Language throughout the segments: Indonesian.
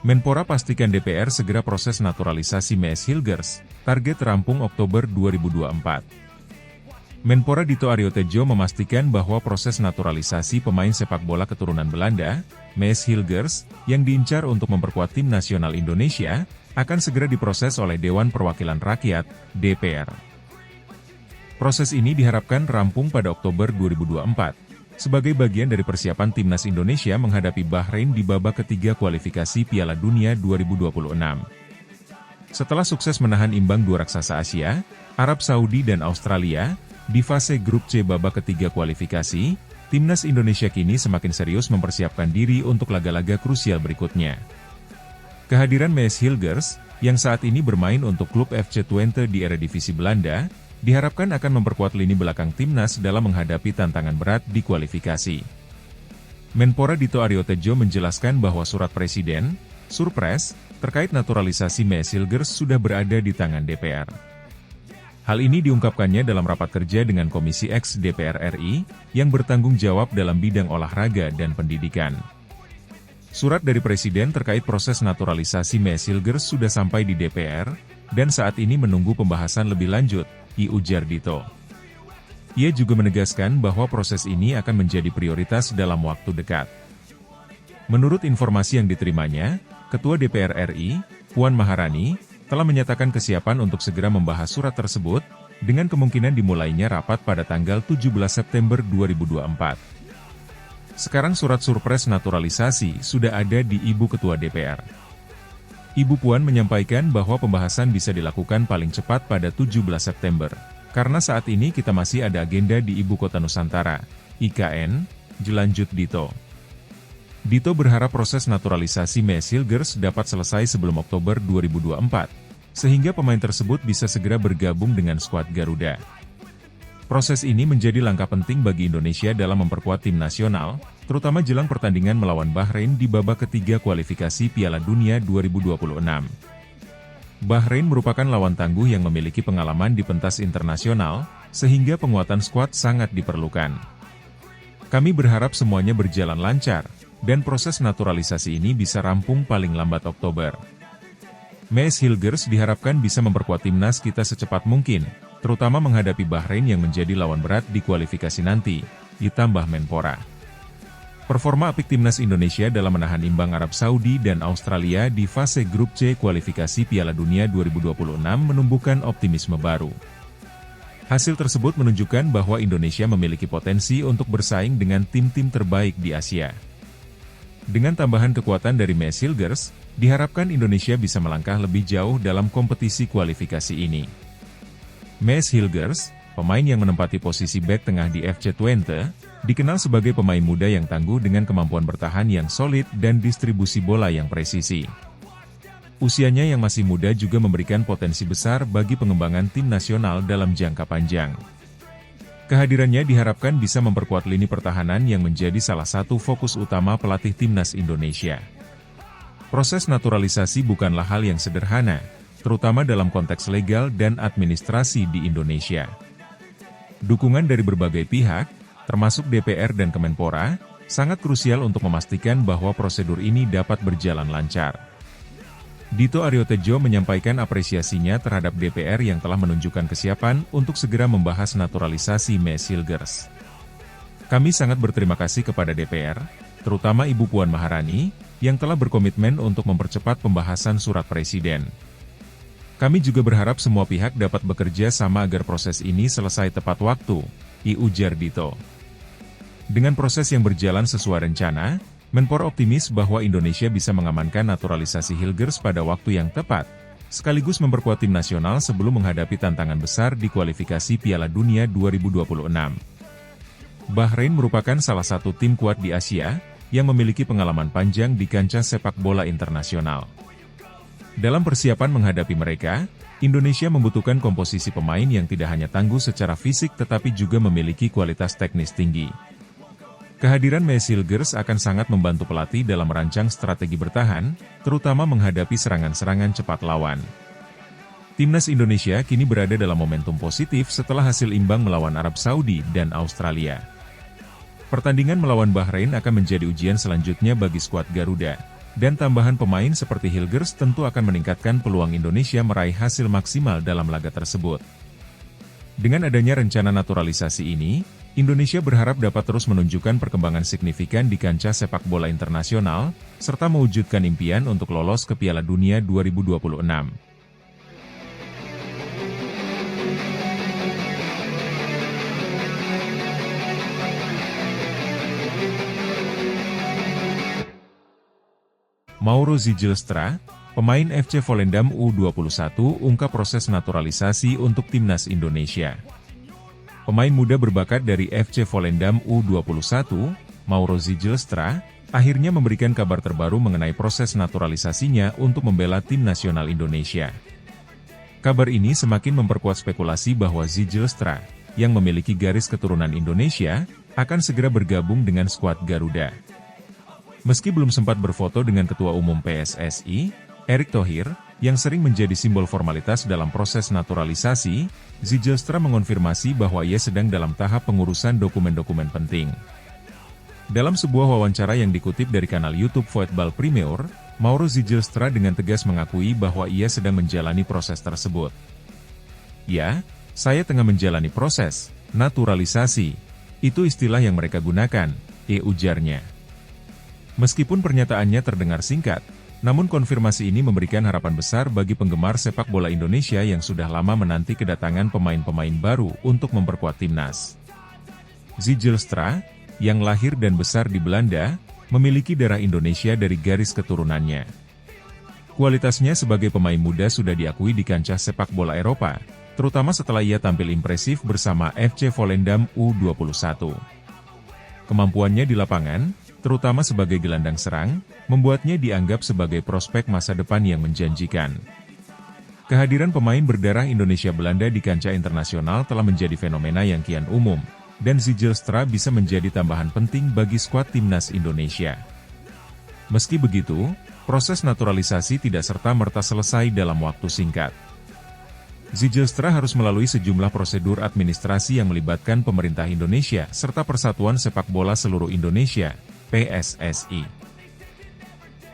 Menpora pastikan DPR segera proses naturalisasi Mees Hilgers, target rampung Oktober 2024. Menpora Dito Aryo Tejo memastikan bahwa proses naturalisasi pemain sepak bola keturunan Belanda, Mees Hilgers, yang diincar untuk memperkuat tim nasional Indonesia, akan segera diproses oleh Dewan Perwakilan Rakyat, DPR. Proses ini diharapkan rampung pada Oktober 2024. Sebagai bagian dari persiapan Timnas Indonesia menghadapi Bahrain di babak ketiga kualifikasi Piala Dunia 2026. Setelah sukses menahan imbang dua raksasa Asia, Arab Saudi dan Australia, di fase grup C babak ketiga kualifikasi, Timnas Indonesia kini semakin serius mempersiapkan diri untuk laga-laga krusial berikutnya. Kehadiran Mees Hilgers, yang saat ini bermain untuk klub FC Twente di Eredivisie Belanda, diharapkan akan memperkuat lini belakang Timnas dalam menghadapi tantangan berat di kualifikasi. Menpora Dito Aryo Tejo menjelaskan bahwa surat Presiden, Surpres, terkait naturalisasi Mees Hilgers sudah berada di tangan DPR. Hal ini diungkapkannya dalam rapat kerja dengan Komisi X DPR RI, yang bertanggung jawab dalam bidang olahraga dan pendidikan. Surat dari Presiden terkait proses naturalisasi Mees Hilgers sudah sampai di DPR, dan saat ini menunggu pembahasan lebih lanjut, ujar Dito. Ia juga menegaskan bahwa proses ini akan menjadi prioritas dalam waktu dekat. Menurut informasi yang diterimanya, Ketua DPR RI, Puan Maharani, telah menyatakan kesiapan untuk segera membahas surat tersebut, dengan kemungkinan dimulainya rapat pada tanggal 17 September 2024. Sekarang surat surpres naturalisasi sudah ada di Ibu Ketua DPR. Ibu Puan menyampaikan bahwa pembahasan bisa dilakukan paling cepat pada 17 September, karena saat ini kita masih ada agenda di Ibu Kota Nusantara, IKN, jelanjut Dito. Dito berharap proses naturalisasi Mees Hilgers dapat selesai sebelum Oktober 2024, sehingga pemain tersebut bisa segera bergabung dengan skuad Garuda. Proses ini menjadi langkah penting bagi Indonesia dalam memperkuat tim nasional, terutama jelang pertandingan melawan Bahrain di babak ketiga kualifikasi Piala Dunia 2026. Bahrain merupakan lawan tangguh yang memiliki pengalaman di pentas internasional, sehingga penguatan skuad sangat diperlukan. Kami berharap semuanya berjalan lancar, dan proses naturalisasi ini bisa rampung paling lambat Oktober. Mees Hilgers diharapkan bisa memperkuat timnas kita secepat mungkin, terutama menghadapi Bahrain yang menjadi lawan berat di kualifikasi nanti, ditambah Menpora. Performa apik Timnas Indonesia dalam menahan imbang Arab Saudi dan Australia di fase grup C kualifikasi Piala Dunia 2026 menumbuhkan optimisme baru. Hasil tersebut menunjukkan bahwa Indonesia memiliki potensi untuk bersaing dengan tim-tim terbaik di Asia. Dengan tambahan kekuatan dari Mees Hilgers, diharapkan Indonesia bisa melangkah lebih jauh dalam kompetisi kualifikasi ini. Mees Hilgers, pemain yang menempati posisi bek tengah di FC Twente, dikenal sebagai pemain muda yang tangguh dengan kemampuan bertahan yang solid dan distribusi bola yang presisi. Usianya yang masih muda juga memberikan potensi besar bagi pengembangan tim nasional dalam jangka panjang. Kehadirannya diharapkan bisa memperkuat lini pertahanan yang menjadi salah satu fokus utama pelatih Timnas Indonesia. Proses naturalisasi bukanlah hal yang sederhana, terutama dalam konteks legal dan administrasi di Indonesia. Dukungan dari berbagai pihak, termasuk DPR dan Kemenpora, sangat krusial untuk memastikan bahwa prosedur ini dapat berjalan lancar. Dito Aryo Tejo menyampaikan apresiasinya terhadap DPR yang telah menunjukkan kesiapan untuk segera membahas naturalisasi Mees Hilgers. Kami sangat berterima kasih kepada DPR, terutama Ibu Puan Maharani, yang telah berkomitmen untuk mempercepat pembahasan surat Presiden. Kami juga berharap semua pihak dapat bekerja sama agar proses ini selesai tepat waktu, ujar Dito. Dengan proses yang berjalan sesuai rencana, Menpora optimis bahwa Indonesia bisa mengamankan naturalisasi Hilgers pada waktu yang tepat, sekaligus memperkuat tim nasional sebelum menghadapi tantangan besar di kualifikasi Piala Dunia 2026. Bahrain merupakan salah satu tim kuat di Asia, yang memiliki pengalaman panjang di kancah sepak bola internasional. Dalam persiapan menghadapi mereka, Indonesia membutuhkan komposisi pemain yang tidak hanya tangguh secara fisik tetapi juga memiliki kualitas teknis tinggi. Kehadiran Mees Hilgers akan sangat membantu pelatih dalam merancang strategi bertahan, terutama menghadapi serangan-serangan cepat lawan. Timnas Indonesia kini berada dalam momentum positif setelah hasil imbang melawan Arab Saudi dan Australia. Pertandingan melawan Bahrain akan menjadi ujian selanjutnya bagi skuad Garuda. dan tambahan pemain seperti Hilgers tentu akan meningkatkan peluang Indonesia meraih hasil maksimal dalam laga tersebut. Dengan adanya rencana naturalisasi ini, Indonesia berharap dapat terus menunjukkan perkembangan signifikan di kancah sepak bola internasional, serta mewujudkan impian untuk lolos ke Piala Dunia 2026. Mauro Zijlstra, pemain FC Volendam U21 ungkap proses naturalisasi untuk timnas Indonesia. Pemain muda berbakat dari FC Volendam U21, Mauro Zijlstra, akhirnya memberikan kabar terbaru mengenai proses naturalisasinya untuk membela tim nasional Indonesia. Kabar ini semakin memperkuat spekulasi bahwa Zijlstra, yang memiliki garis keturunan Indonesia, akan segera bergabung dengan skuad Garuda. Meski belum sempat berfoto dengan Ketua Umum PSSI, Erick Thohir, yang sering menjadi simbol formalitas dalam proses naturalisasi, Zijlstra mengonfirmasi bahwa ia sedang dalam tahap pengurusan dokumen-dokumen penting. Dalam sebuah wawancara yang dikutip dari kanal YouTube Voetbal Premier, Mauro Zijlstra dengan tegas mengakui bahwa ia sedang menjalani proses tersebut. "Ya, saya tengah menjalani proses naturalisasi. Itu istilah yang mereka gunakan," ujarnya. Meskipun pernyataannya terdengar singkat, namun konfirmasi ini memberikan harapan besar bagi penggemar sepak bola Indonesia yang sudah lama menanti kedatangan pemain-pemain baru untuk memperkuat timnas. Zijlstra, yang lahir dan besar di Belanda, memiliki darah Indonesia dari garis keturunannya. Kualitasnya sebagai pemain muda sudah diakui di kancah sepak bola Eropa, terutama setelah ia tampil impresif bersama FC Volendam U21. Kemampuannya di lapangan, terutama sebagai gelandang serang, membuatnya dianggap sebagai prospek masa depan yang menjanjikan. Kehadiran pemain berdarah Indonesia-Belanda di kancah internasional telah menjadi fenomena yang kian umum, dan Zijlstra bisa menjadi tambahan penting bagi skuad timnas Indonesia. Meski begitu, proses naturalisasi tidak serta-merta selesai dalam waktu singkat. Zijlstra harus melalui sejumlah prosedur administrasi yang melibatkan pemerintah Indonesia serta Persatuan Sepak Bola Seluruh Indonesia, PSSI.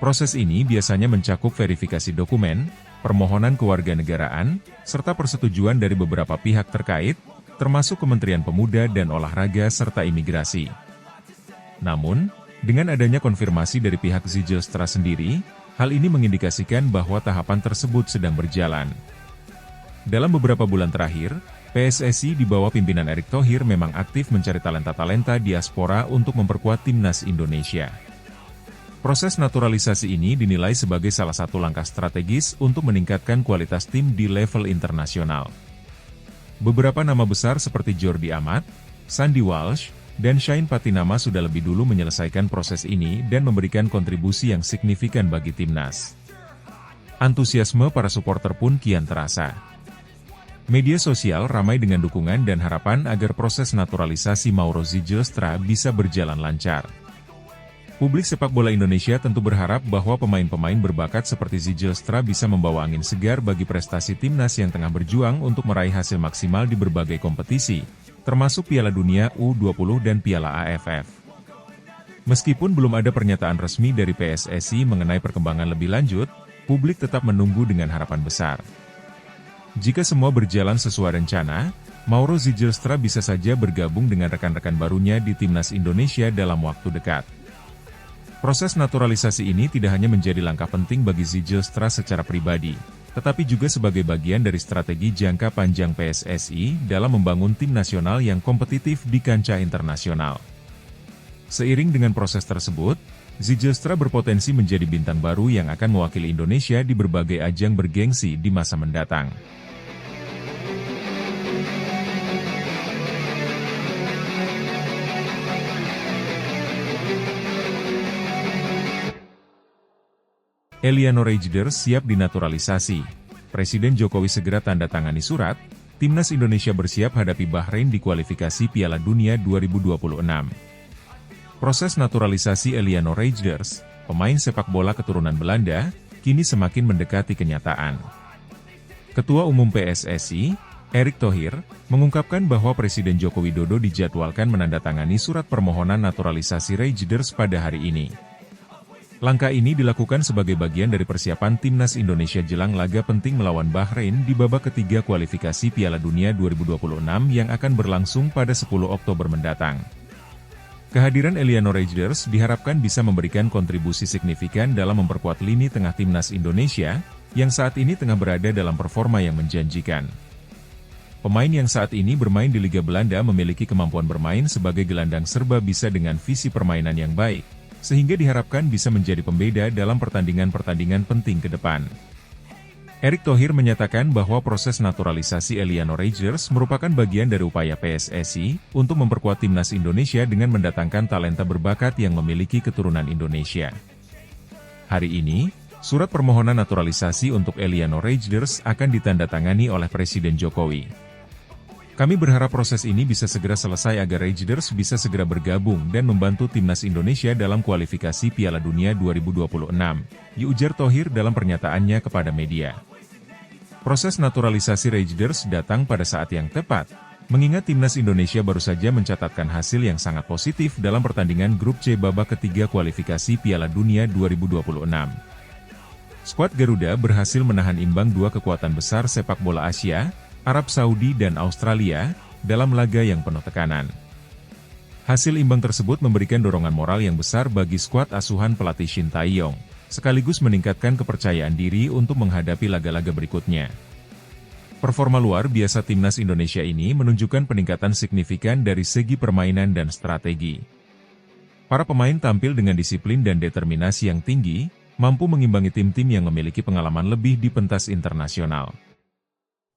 Proses ini biasanya mencakup verifikasi dokumen, permohonan kewarganegaraan, serta persetujuan dari beberapa pihak terkait, termasuk Kementerian Pemuda dan Olahraga serta Imigrasi. Namun, dengan adanya konfirmasi dari pihak Zijlstra sendiri, hal ini mengindikasikan bahwa tahapan tersebut sedang berjalan. Dalam beberapa bulan terakhir, PSSI di bawah pimpinan Erick Thohir memang aktif mencari talenta-talenta diaspora untuk memperkuat timnas Indonesia. Proses naturalisasi ini dinilai sebagai salah satu langkah strategis untuk meningkatkan kualitas tim di level internasional. Beberapa nama besar seperti Jordi Amat, Sandy Walsh, dan Shane Patinama sudah lebih dulu menyelesaikan proses ini dan memberikan kontribusi yang signifikan bagi timnas. Antusiasme para supporter pun kian terasa. Media sosial ramai dengan dukungan dan harapan agar proses naturalisasi Mauro Zijlstra bisa berjalan lancar. Publik sepak bola Indonesia tentu berharap bahwa pemain-pemain berbakat seperti Zijlstra bisa membawa angin segar bagi prestasi timnas yang tengah berjuang untuk meraih hasil maksimal di berbagai kompetisi, termasuk Piala Dunia U20 dan Piala AFF. Meskipun belum ada pernyataan resmi dari PSSI mengenai perkembangan lebih lanjut, publik tetap menunggu dengan harapan besar. Jika semua berjalan sesuai rencana, Mauro Zijlstra bisa saja bergabung dengan rekan-rekan barunya di timnas Indonesia dalam waktu dekat. Proses naturalisasi ini tidak hanya menjadi langkah penting bagi Zijlstra secara pribadi, tetapi juga sebagai bagian dari strategi jangka panjang PSSI dalam membangun tim nasional yang kompetitif di kancah internasional. Seiring dengan proses tersebut, Zijlstra berpotensi menjadi bintang baru yang akan mewakili Indonesia di berbagai ajang bergengsi di masa mendatang. Eliano Rejders siap dinaturalisasi. Presiden Jokowi segera tanda tangani surat, timnas Indonesia bersiap hadapi Bahrain di kualifikasi Piala Dunia 2026. Proses naturalisasi Eliano Rejders, pemain sepak bola keturunan Belanda, kini semakin mendekati kenyataan. Ketua Umum PSSI, Erick Thohir, mengungkapkan bahwa Presiden Joko Widodo dijadwalkan menandatangani surat permohonan naturalisasi Rejders pada hari ini. Langkah ini dilakukan sebagai bagian dari persiapan timnas Indonesia jelang laga penting melawan Bahrain di babak ketiga kualifikasi Piala Dunia 2026 yang akan berlangsung pada 10 Oktober mendatang. Kehadiran Eliano Reijnders diharapkan bisa memberikan kontribusi signifikan dalam memperkuat lini tengah timnas Indonesia, yang saat ini tengah berada dalam performa yang menjanjikan. Pemain yang saat ini bermain di Liga Belanda memiliki kemampuan bermain sebagai gelandang serba bisa dengan visi permainan yang baik, sehingga diharapkan bisa menjadi pembeda dalam pertandingan-pertandingan penting ke depan. Erick Thohir menyatakan bahwa proses naturalisasi Eliano Reijnders merupakan bagian dari upaya PSSI untuk memperkuat timnas Indonesia dengan mendatangkan talenta berbakat yang memiliki keturunan Indonesia. Hari ini, surat permohonan naturalisasi untuk Eliano Reijnders akan ditandatangani oleh Presiden Jokowi. Kami berharap proses ini bisa segera selesai agar Reijnders bisa segera bergabung dan membantu timnas Indonesia dalam kualifikasi Piala Dunia 2026, ujar Thohir dalam pernyataannya kepada media. Proses naturalisasi Reijnders datang pada saat yang tepat, mengingat timnas Indonesia baru saja mencatatkan hasil yang sangat positif dalam pertandingan grup C babak ketiga kualifikasi Piala Dunia 2026. Skuad Garuda berhasil menahan imbang dua kekuatan besar sepak bola Asia, Arab Saudi dan Australia, dalam laga yang penuh tekanan. Hasil imbang tersebut memberikan dorongan moral yang besar bagi skuad asuhan pelatih Shin Tae-yong, sekaligus meningkatkan kepercayaan diri untuk menghadapi laga-laga berikutnya. Performa luar biasa timnas Indonesia ini menunjukkan peningkatan signifikan dari segi permainan dan strategi. Para pemain tampil dengan disiplin dan determinasi yang tinggi, mampu mengimbangi tim-tim yang memiliki pengalaman lebih di pentas internasional.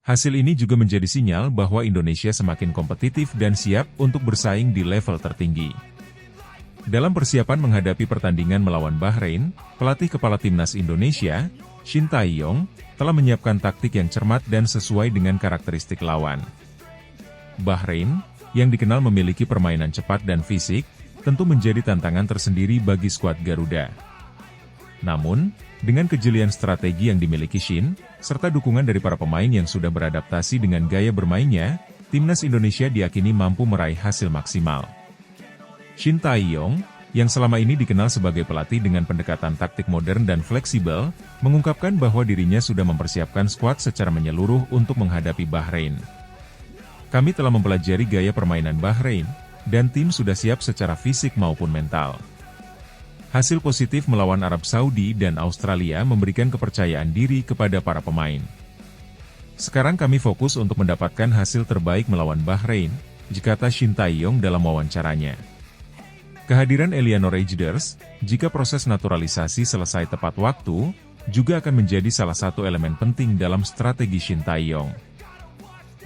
Hasil ini juga menjadi sinyal bahwa Indonesia semakin kompetitif dan siap untuk bersaing di level tertinggi. Dalam persiapan menghadapi pertandingan melawan Bahrain, pelatih kepala timnas Indonesia, Shin Tae-yong, telah menyiapkan taktik yang cermat dan sesuai dengan karakteristik lawan. Bahrain, yang dikenal memiliki permainan cepat dan fisik, tentu menjadi tantangan tersendiri bagi skuad Garuda. Namun, dengan kejelian strategi yang dimiliki Shin, serta dukungan dari para pemain yang sudah beradaptasi dengan gaya bermainnya, timnas Indonesia diyakini mampu meraih hasil maksimal. Shin Tae-yong, yang selama ini dikenal sebagai pelatih dengan pendekatan taktik modern dan fleksibel, mengungkapkan bahwa dirinya sudah mempersiapkan skuad secara menyeluruh untuk menghadapi Bahrain. Kami telah mempelajari gaya permainan Bahrain, dan tim sudah siap secara fisik maupun mental. Hasil positif melawan Arab Saudi dan Australia memberikan kepercayaan diri kepada para pemain. Sekarang kami fokus untuk mendapatkan hasil terbaik melawan Bahrain, kata Shin Tae-yong dalam wawancaranya. Kehadiran Eliano Reijnders, jika proses naturalisasi selesai tepat waktu, juga akan menjadi salah satu elemen penting dalam strategi Shin Tae-yong.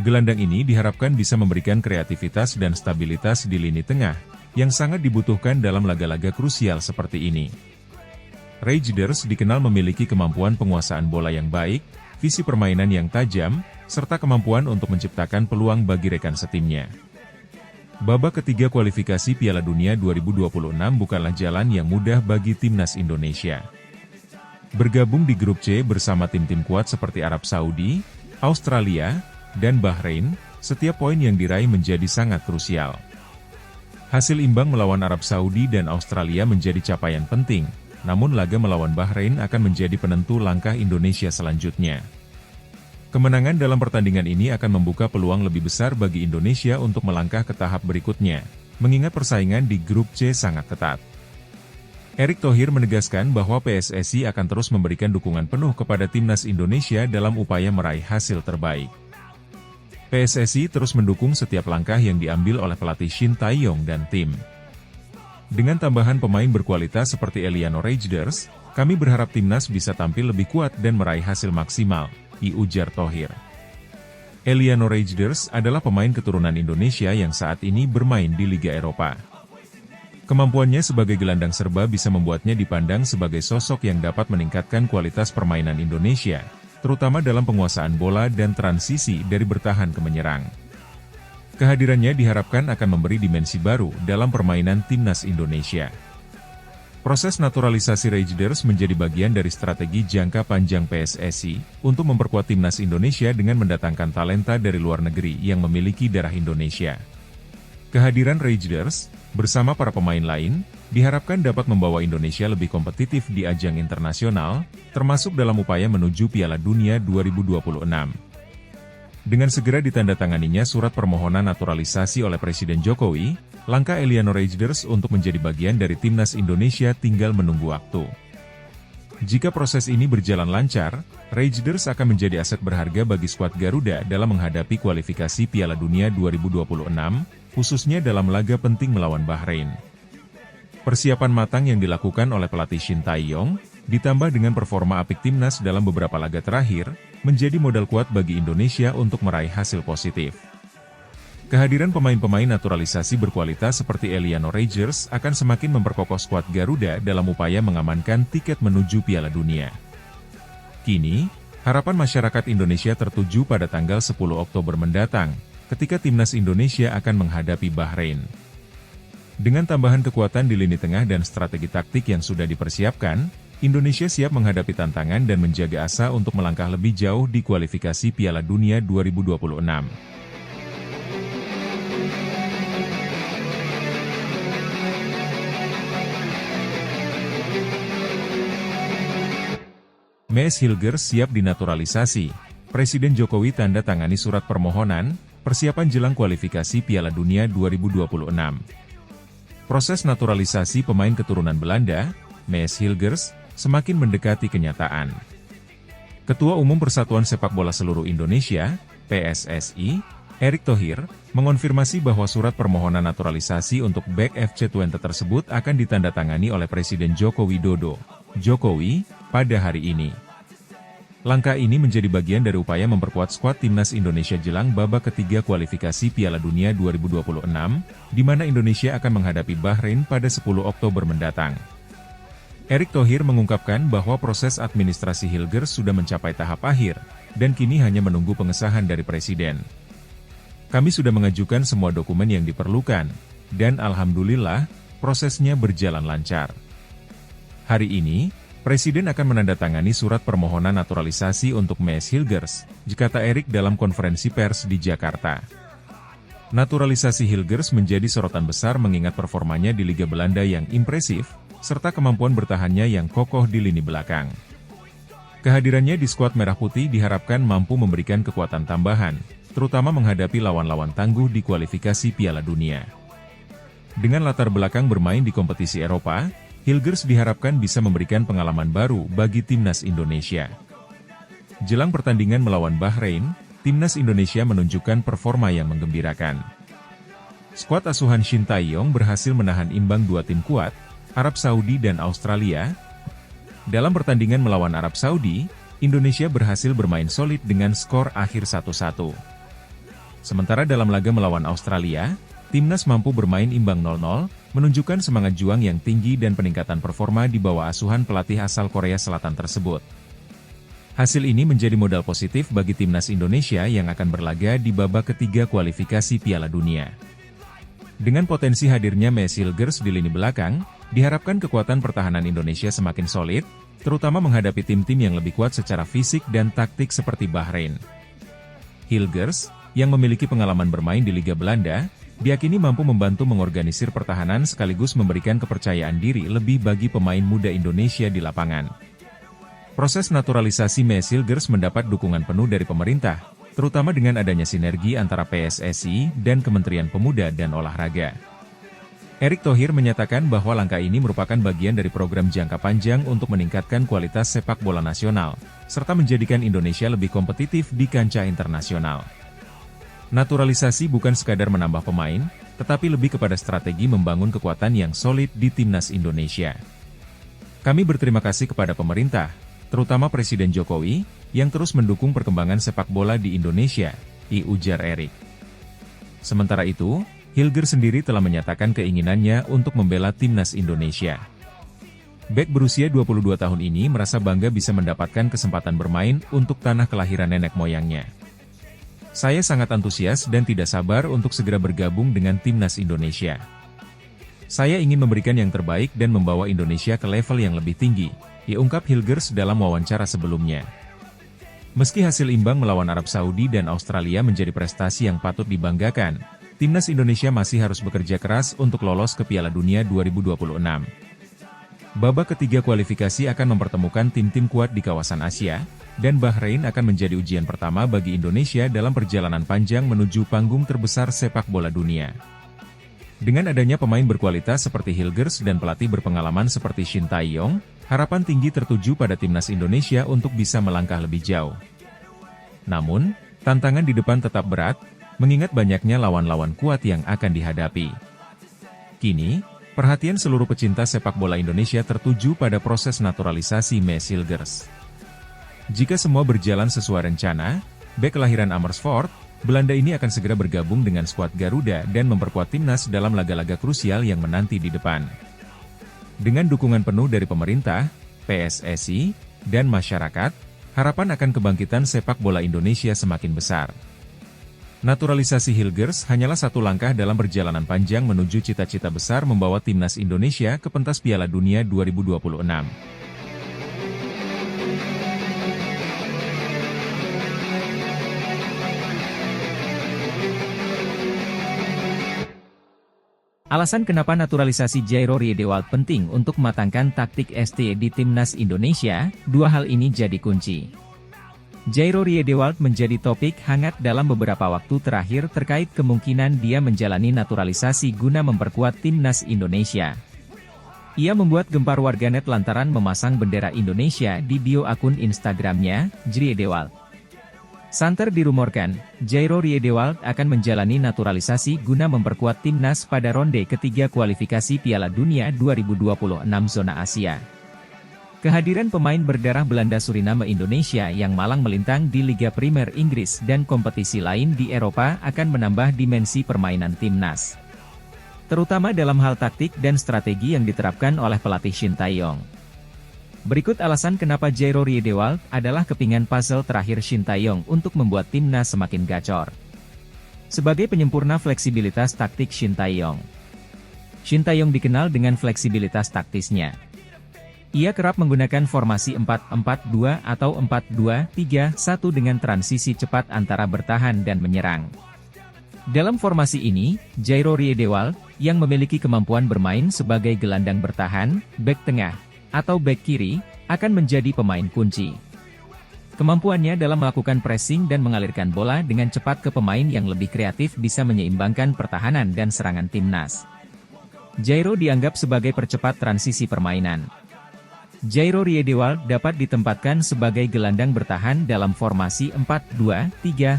Gelandang ini diharapkan bisa memberikan kreativitas dan stabilitas di lini tengah, yang sangat dibutuhkan dalam laga-laga krusial seperti ini. Reijnders dikenal memiliki kemampuan penguasaan bola yang baik, visi permainan yang tajam, serta kemampuan untuk menciptakan peluang bagi rekan setimnya. Babak ketiga kualifikasi Piala Dunia 2026 bukanlah jalan yang mudah bagi timnas Indonesia. Bergabung di grup C bersama tim-tim kuat seperti Arab Saudi, Australia, dan Bahrain, setiap poin yang diraih menjadi sangat krusial. Hasil imbang melawan Arab Saudi dan Australia menjadi capaian penting, namun laga melawan Bahrain akan menjadi penentu langkah Indonesia selanjutnya. Kemenangan dalam pertandingan ini akan membuka peluang lebih besar bagi Indonesia untuk melangkah ke tahap berikutnya, mengingat persaingan di grup C sangat ketat. Erick Thohir menegaskan bahwa PSSI akan terus memberikan dukungan penuh kepada timnas Indonesia dalam upaya meraih hasil terbaik. PSSI terus mendukung setiap langkah yang diambil oleh pelatih Shin Tae-yong dan tim. Dengan tambahan pemain berkualitas seperti Eliano Reijnders, kami berharap timnas bisa tampil lebih kuat dan meraih hasil maksimal, ujar Thohir. Eliano Reijnders adalah pemain keturunan Indonesia yang saat ini bermain di Liga Eropa. Kemampuannya sebagai gelandang serba bisa membuatnya dipandang sebagai sosok yang dapat meningkatkan kualitas permainan Indonesia, terutama dalam penguasaan bola dan transisi dari bertahan ke menyerang. Kehadirannya diharapkan akan memberi dimensi baru dalam permainan timnas Indonesia. Proses naturalisasi Reijnders menjadi bagian dari strategi jangka panjang PSSI untuk memperkuat timnas Indonesia dengan mendatangkan talenta dari luar negeri yang memiliki darah Indonesia. Kehadiran Reijnders Bersama para pemain lain, diharapkan dapat membawa Indonesia lebih kompetitif di ajang internasional, termasuk dalam upaya menuju Piala Dunia 2026. Dengan segera ditandatanganinya surat permohonan naturalisasi oleh Presiden Jokowi, langkah Eliano Reijers untuk menjadi bagian dari timnas Indonesia tinggal menunggu waktu. Jika proses ini berjalan lancar, Reijers akan menjadi aset berharga bagi skuad Garuda dalam menghadapi kualifikasi Piala Dunia 2026, khususnya dalam laga penting melawan Bahrain. Persiapan matang yang dilakukan oleh pelatih Shin Tae-yong, ditambah dengan performa apik timnas dalam beberapa laga terakhir, menjadi modal kuat bagi Indonesia untuk meraih hasil positif. Kehadiran pemain-pemain naturalisasi berkualitas seperti Eliano Reijers akan semakin memperkokoh skuad Garuda dalam upaya mengamankan tiket menuju Piala Dunia. Kini, harapan masyarakat Indonesia tertuju pada tanggal 10 Oktober mendatang, ketika timnas Indonesia akan menghadapi Bahrain. Dengan tambahan kekuatan di lini tengah dan strategi taktik yang sudah dipersiapkan, Indonesia siap menghadapi tantangan dan menjaga asa untuk melangkah lebih jauh di kualifikasi Piala Dunia 2026. Mees Hilgers siap dinaturalisasi. Presiden Jokowi tanda tangani surat permohonan, persiapan jelang kualifikasi Piala Dunia 2026. Proses naturalisasi pemain keturunan Belanda, Mees Hilgers, semakin mendekati kenyataan. Ketua Umum Persatuan Sepak Bola Seluruh Indonesia, PSSI, Erick Thohir, mengonfirmasi bahwa surat permohonan naturalisasi untuk bek FC Twente tersebut akan ditandatangani oleh Presiden Joko Widodo, Jokowi, pada hari ini. Langkah ini menjadi bagian dari upaya memperkuat skuad timnas Indonesia jelang babak ketiga kualifikasi Piala Dunia 2026, di mana Indonesia akan menghadapi Bahrain pada 10 Oktober mendatang. Erick Thohir mengungkapkan bahwa proses administrasi Hilgers sudah mencapai tahap akhir, dan kini hanya menunggu pengesahan dari Presiden. Kami sudah mengajukan semua dokumen yang diperlukan, dan alhamdulillah, prosesnya berjalan lancar. Hari ini, Presiden akan menandatangani surat permohonan naturalisasi untuk Mees Hilgers, kata Erick dalam konferensi pers di Jakarta. Naturalisasi Hilgers menjadi sorotan besar mengingat performanya di Liga Belanda yang impresif, serta kemampuan bertahannya yang kokoh di lini belakang. Kehadirannya di skuad Merah Putih diharapkan mampu memberikan kekuatan tambahan, terutama menghadapi lawan-lawan tangguh di kualifikasi Piala Dunia. Dengan latar belakang bermain di kompetisi Eropa, Hilgers diharapkan bisa memberikan pengalaman baru bagi timnas Indonesia. Jelang pertandingan melawan Bahrain, timnas Indonesia menunjukkan performa yang menggembirakan. Skuad asuhan Shin Tae-yong berhasil menahan imbang dua tim kuat, Arab Saudi dan Australia. Dalam pertandingan melawan Arab Saudi, Indonesia berhasil bermain solid dengan skor akhir 1-1. Sementara dalam laga melawan Australia, timnas mampu bermain imbang 0-0, menunjukkan semangat juang yang tinggi dan peningkatan performa di bawah asuhan pelatih asal Korea Selatan tersebut. Hasil ini menjadi modal positif bagi timnas Indonesia yang akan berlaga di babak ketiga kualifikasi Piala Dunia. Dengan potensi hadirnya Mees Hilgers di lini belakang, diharapkan kekuatan pertahanan Indonesia semakin solid, terutama menghadapi tim-tim yang lebih kuat secara fisik dan taktik seperti Bahrain. Hilgers, yang memiliki pengalaman bermain di Liga Belanda, diakini mampu membantu mengorganisir pertahanan sekaligus memberikan kepercayaan diri lebih bagi pemain muda Indonesia di lapangan. Proses naturalisasi Mees Hilgers mendapat dukungan penuh dari pemerintah, terutama dengan adanya sinergi antara PSSI dan Kementerian Pemuda dan Olahraga. Erick Thohir menyatakan bahwa langkah ini merupakan bagian dari program jangka panjang untuk meningkatkan kualitas sepak bola nasional, serta menjadikan Indonesia lebih kompetitif di kancah internasional. Naturalisasi bukan sekadar menambah pemain, tetapi lebih kepada strategi membangun kekuatan yang solid di timnas Indonesia. Kami berterima kasih kepada pemerintah, terutama Presiden Jokowi, yang terus mendukung perkembangan sepak bola di Indonesia, ujar Erick. Sementara itu, Hilgers sendiri telah menyatakan keinginannya untuk membela timnas Indonesia. Bek berusia 22 tahun ini merasa bangga bisa mendapatkan kesempatan bermain untuk tanah kelahiran nenek moyangnya. Saya sangat antusias dan tidak sabar untuk segera bergabung dengan timnas Indonesia. Saya ingin memberikan yang terbaik dan membawa Indonesia ke level yang lebih tinggi, ungkap Hilgers dalam wawancara sebelumnya. Meski hasil imbang melawan Arab Saudi dan Australia menjadi prestasi yang patut dibanggakan, timnas Indonesia masih harus bekerja keras untuk lolos ke Piala Dunia 2026. Babak ketiga kualifikasi akan mempertemukan tim-tim kuat di kawasan Asia, dan Bahrain akan menjadi ujian pertama bagi Indonesia dalam perjalanan panjang menuju panggung terbesar sepak bola dunia. Dengan adanya pemain berkualitas seperti Hilgers dan pelatih berpengalaman seperti Shin Tae-yong, harapan tinggi tertuju pada timnas Indonesia untuk bisa melangkah lebih jauh. Namun, tantangan di depan tetap berat, mengingat banyaknya lawan-lawan kuat yang akan dihadapi. Kini, perhatian seluruh pecinta sepak bola Indonesia tertuju pada proses naturalisasi Maes Hilgers. Jika semua berjalan sesuai rencana, bek kelahiran Amersfoort, Belanda ini akan segera bergabung dengan skuad Garuda dan memperkuat timnas dalam laga-laga krusial yang menanti di depan. Dengan dukungan penuh dari pemerintah, PSSI, dan masyarakat, harapan akan kebangkitan sepak bola Indonesia semakin besar. Naturalisasi Hilgers hanyalah satu langkah dalam perjalanan panjang menuju cita-cita besar membawa timnas Indonesia ke pentas Piala Dunia 2026. Alasan kenapa naturalisasi Jairo Riedewald penting untuk mematangkan taktik ST di timnas Indonesia, dua hal ini jadi kunci. Jairo Riedewald menjadi topik hangat dalam beberapa waktu terakhir terkait kemungkinan dia menjalani naturalisasi guna memperkuat timnas Indonesia. Ia membuat gempar warganet lantaran memasang bendera Indonesia di bio akun Instagramnya, Riedewald. Santer dirumorkan, Jairo Riedewald akan menjalani naturalisasi guna memperkuat timnas pada ronde ketiga kualifikasi Piala Dunia 2026 zona Asia. Kehadiran pemain berdarah Belanda Suriname Indonesia yang malang melintang di Liga Primer Inggris dan kompetisi lain di Eropa akan menambah dimensi permainan timnas. Terutama dalam hal taktik dan strategi yang diterapkan oleh pelatih Shin Tae-yong. Berikut alasan kenapa Jairo Riedewald adalah kepingan puzzle terakhir Shin Tae-yong untuk membuat timnas semakin gacor. Sebagai penyempurna fleksibilitas taktik Shin Tae-yong. Shin Tae-yong dikenal dengan fleksibilitas taktisnya. Ia kerap menggunakan formasi 4-4-2 atau 4-2-3-1 dengan transisi cepat antara bertahan dan menyerang. Dalam formasi ini, Jairo Riedewald, yang memiliki kemampuan bermain sebagai gelandang bertahan, bek tengah, atau bek kiri, akan menjadi pemain kunci. Kemampuannya dalam melakukan pressing dan mengalirkan bola dengan cepat ke pemain yang lebih kreatif bisa menyeimbangkan pertahanan dan serangan timnas. Jairo dianggap sebagai percepat transisi permainan. Jairo Riedewald dapat ditempatkan sebagai gelandang bertahan dalam formasi 4-2-3-1,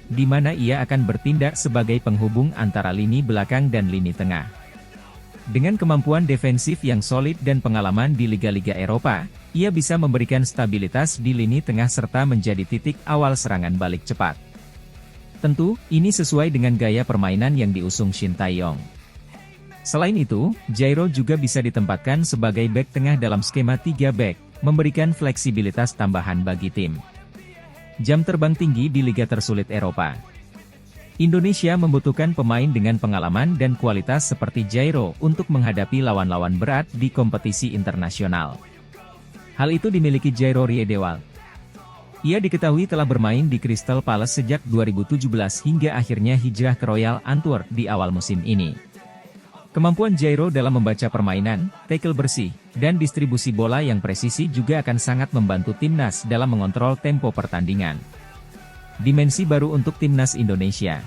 di mana ia akan bertindak sebagai penghubung antara lini belakang dan lini tengah. Dengan kemampuan defensif yang solid dan pengalaman di liga-liga Eropa, ia bisa memberikan stabilitas di lini tengah serta menjadi titik awal serangan balik cepat. Tentu, ini sesuai dengan gaya permainan yang diusung Shin Tae-yong. Selain itu, Jairo juga bisa ditempatkan sebagai bek tengah dalam skema 3 bek, memberikan fleksibilitas tambahan bagi tim. Jam terbang tinggi di liga tersulit Eropa. Indonesia membutuhkan pemain dengan pengalaman dan kualitas seperti Jairo untuk menghadapi lawan-lawan berat di kompetisi internasional. Hal itu dimiliki Jairo Riedewald. Ia diketahui telah bermain di Crystal Palace sejak 2017 hingga akhirnya hijrah ke Royal Antwerp di awal musim ini. Kemampuan Jairo dalam membaca permainan, tackle bersih, dan distribusi bola yang presisi juga akan sangat membantu timnas dalam mengontrol tempo pertandingan. Dimensi baru untuk timnas Indonesia.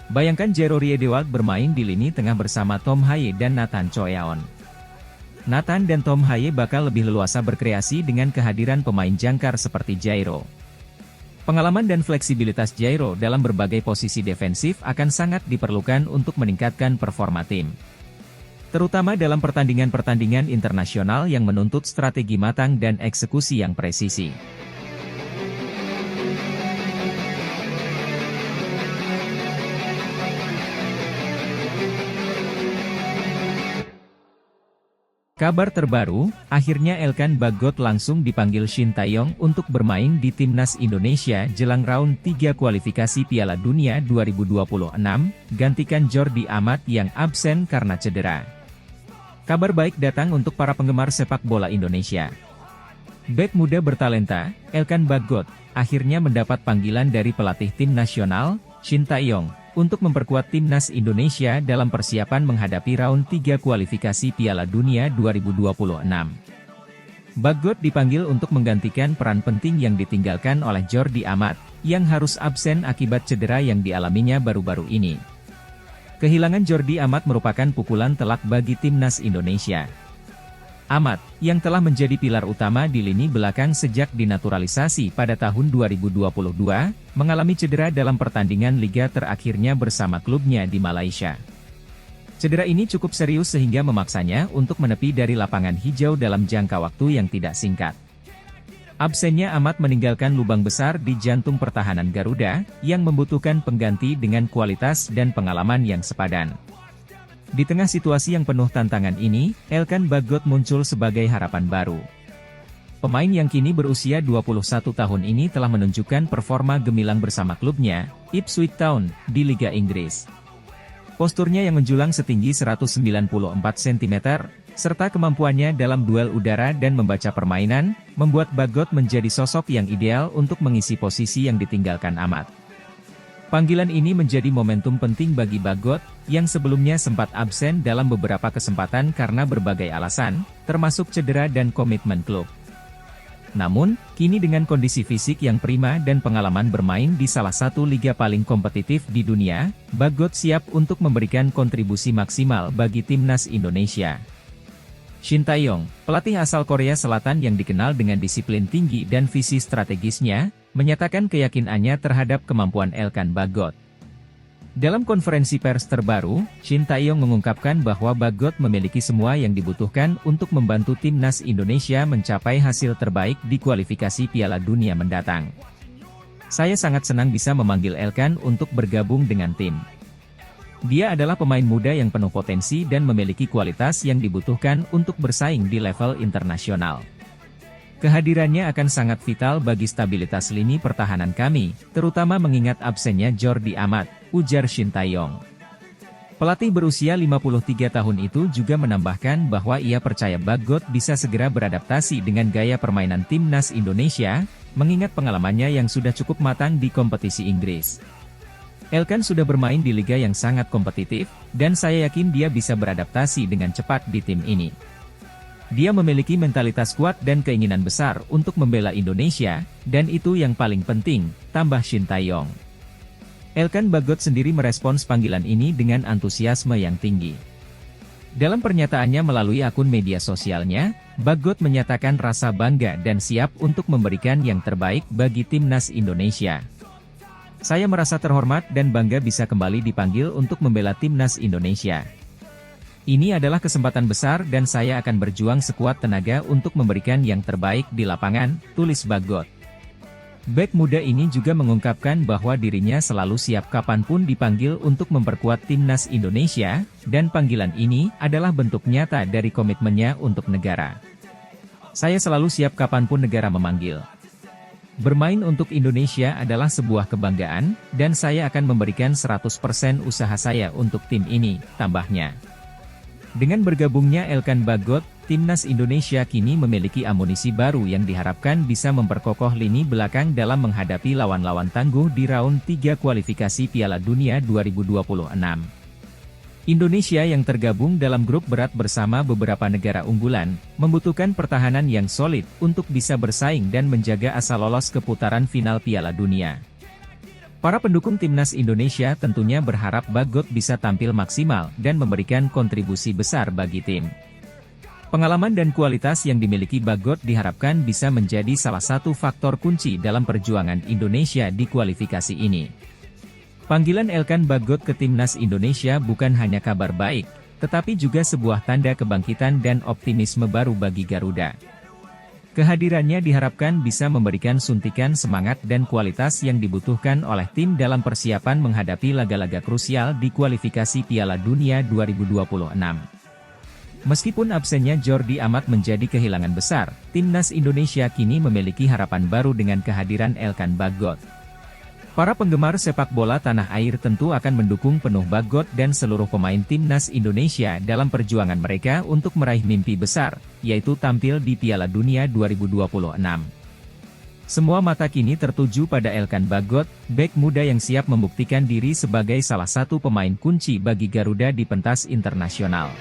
Bayangkan Jairo Riedewald bermain di lini tengah bersama Tom Haye dan Nathan Choeaon. Nathan dan Tom Haye bakal lebih leluasa berkreasi dengan kehadiran pemain jangkar seperti Jairo. Pengalaman dan fleksibilitas Jairo dalam berbagai posisi defensif akan sangat diperlukan untuk meningkatkan performa tim. Terutama dalam pertandingan-pertandingan internasional yang menuntut strategi matang dan eksekusi yang presisi. Kabar terbaru, akhirnya Elkan Bagot langsung dipanggil Shin Tae-yong untuk bermain di timnas Indonesia jelang round 3 kualifikasi Piala Dunia 2026, gantikan Jordi Amat yang absen karena cedera. Kabar baik datang untuk para penggemar sepak bola Indonesia. Bek muda bertalenta, Elkan Bagot, akhirnya mendapat panggilan dari pelatih tim nasional, Shin Tae-yong, untuk memperkuat timnas Indonesia dalam persiapan menghadapi round 3 kualifikasi Piala Dunia 2026. Bagot dipanggil untuk menggantikan peran penting yang ditinggalkan oleh Jordi Amat, yang harus absen akibat cedera yang dialaminya baru-baru ini. Kehilangan Jordi Amat merupakan pukulan telak bagi timnas Indonesia. Amat, yang telah menjadi pilar utama di lini belakang sejak dinaturalisasi pada tahun 2022, mengalami cedera dalam pertandingan liga terakhirnya bersama klubnya di Malaysia. Cedera ini cukup serius sehingga memaksanya untuk menepi dari lapangan hijau dalam jangka waktu yang tidak singkat. Absennya Amat meninggalkan lubang besar di jantung pertahanan Garuda, yang membutuhkan pengganti dengan kualitas dan pengalaman yang sepadan. Di tengah situasi yang penuh tantangan ini, Elkan Bagot muncul sebagai harapan baru. Pemain yang kini berusia 21 tahun ini telah menunjukkan performa gemilang bersama klubnya, Ipswich Town, di Liga Inggris. Posturnya yang menjulang setinggi 194 cm, serta kemampuannya dalam duel udara dan membaca permainan, membuat Bagot menjadi sosok yang ideal untuk mengisi posisi yang ditinggalkan Amat. Panggilan ini menjadi momentum penting bagi Bagot, yang sebelumnya sempat absen dalam beberapa kesempatan karena berbagai alasan, termasuk cedera dan komitmen klub. Namun, kini dengan kondisi fisik yang prima dan pengalaman bermain di salah satu liga paling kompetitif di dunia, Bagot siap untuk memberikan kontribusi maksimal bagi timnas Indonesia. Shin Tae-yong, pelatih asal Korea Selatan yang dikenal dengan disiplin tinggi dan visi strategisnya, menyatakan keyakinannya terhadap kemampuan Elkan Bagot. Dalam konferensi pers terbaru, Shin Tae-yong mengungkapkan bahwa Bagot memiliki semua yang dibutuhkan untuk membantu timnas Indonesia mencapai hasil terbaik di kualifikasi Piala Dunia mendatang. Saya sangat senang bisa memanggil Elkan untuk bergabung dengan tim. Dia adalah pemain muda yang penuh potensi dan memiliki kualitas yang dibutuhkan untuk bersaing di level internasional. Kehadirannya akan sangat vital bagi stabilitas lini pertahanan kami, terutama mengingat absennya Jordi Amat, ujar Shin Tae-yong. Pelatih berusia 53 tahun itu juga menambahkan bahwa ia percaya Bagot bisa segera beradaptasi dengan gaya permainan timnas Indonesia, mengingat pengalamannya yang sudah cukup matang di kompetisi Inggris. Elkan sudah bermain di liga yang sangat kompetitif, dan saya yakin dia bisa beradaptasi dengan cepat di tim ini. Dia memiliki mentalitas kuat dan keinginan besar untuk membela Indonesia, dan itu yang paling penting, tambah Shin Tae-yong. Elkan Bagot sendiri merespons panggilan ini dengan antusiasme yang tinggi. Dalam pernyataannya melalui akun media sosialnya, Bagot menyatakan rasa bangga dan siap untuk memberikan yang terbaik bagi timnas Indonesia. Saya merasa terhormat dan bangga bisa kembali dipanggil untuk membela timnas Indonesia. Ini adalah kesempatan besar dan saya akan berjuang sekuat tenaga untuk memberikan yang terbaik di lapangan, tulis Bagot. Bek muda ini juga mengungkapkan bahwa dirinya selalu siap kapanpun dipanggil untuk memperkuat timnas Indonesia, dan panggilan ini adalah bentuk nyata dari komitmennya untuk negara. Saya selalu siap kapanpun negara memanggil. Bermain untuk Indonesia adalah sebuah kebanggaan, dan saya akan memberikan 100% usaha saya untuk tim ini, tambahnya. Dengan bergabungnya Elkan Bagot, timnas Indonesia kini memiliki amunisi baru yang diharapkan bisa memperkokoh lini belakang dalam menghadapi lawan-lawan tangguh di round 3 kualifikasi Piala Dunia 2026. Indonesia yang tergabung dalam grup berat bersama beberapa negara unggulan, membutuhkan pertahanan yang solid untuk bisa bersaing dan menjaga asa lolos ke putaran final Piala Dunia. Para pendukung timnas Indonesia tentunya berharap Bagot bisa tampil maksimal dan memberikan kontribusi besar bagi tim. Pengalaman dan kualitas yang dimiliki Bagot diharapkan bisa menjadi salah satu faktor kunci dalam perjuangan Indonesia di kualifikasi ini. Panggilan Elkan Bagot ke timnas Indonesia bukan hanya kabar baik, tetapi juga sebuah tanda kebangkitan dan optimisme baru bagi Garuda. Kehadirannya diharapkan bisa memberikan suntikan semangat dan kualitas yang dibutuhkan oleh tim dalam persiapan menghadapi laga-laga krusial di kualifikasi Piala Dunia 2026. Meskipun absennya Jordi Amat menjadi kehilangan besar, timnas Indonesia kini memiliki harapan baru dengan kehadiran Elkan Bagot. Para penggemar sepak bola tanah air tentu akan mendukung penuh Bagot dan seluruh pemain timnas Indonesia dalam perjuangan mereka untuk meraih mimpi besar, yaitu tampil di Piala Dunia 2026. Semua mata kini tertuju pada Elkan Bagot, bek muda yang siap membuktikan diri sebagai salah satu pemain kunci bagi Garuda di pentas internasional.